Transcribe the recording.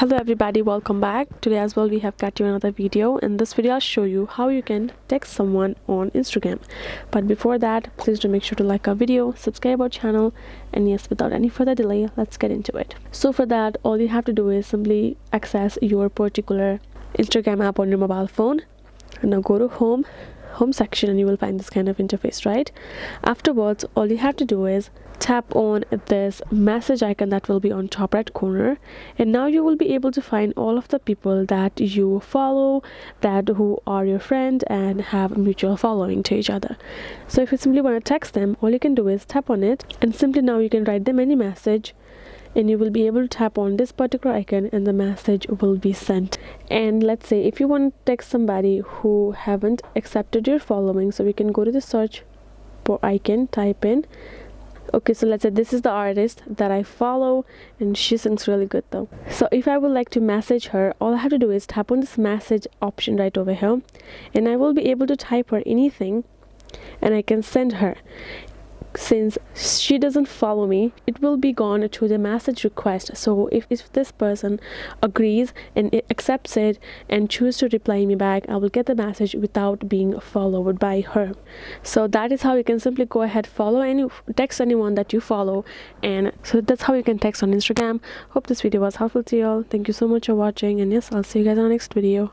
Hello everybody, welcome back. Today as well we have got you another video. In this video I'll show you how you can text someone on Instagram. But before that, please do make sure to like our video, subscribe our channel, and yes, without any further delay, let's get into it. So for that, all you have to do is simply access your particular Instagram app on your mobile phone. And now go to home section and you will find this kind of interface, right? Afterwards, all you have to do is tap on this message icon that will be on top right corner, and now you will be able to find all of the people that you follow, that who are your friend and have mutual following to each other. So if you simply want to text them, all you can do is tap on it, and simply now you can write them any message, and you will be able to tap on this particular icon and the message will be sent. And let's say if you want to text somebody who haven't accepted your following, so we can go to the search for icon, type in, okay, so let's say this is the artist that I follow and she sings really good though. So if I would like to message her, all I have to do is tap on this message option right over here, and I will be able to type her anything and I can send her. Since she doesn't follow me, it will be gone to the message request. So if this person agrees and it accepts it and choose to reply me back, I will get the message without being followed by her. So that is how you can simply go ahead, text anyone that you follow. And so that's how you can text on Instagram. Hope this video was helpful to you all. Thank you so much for watching, and yes, I'll see you guys in our next video.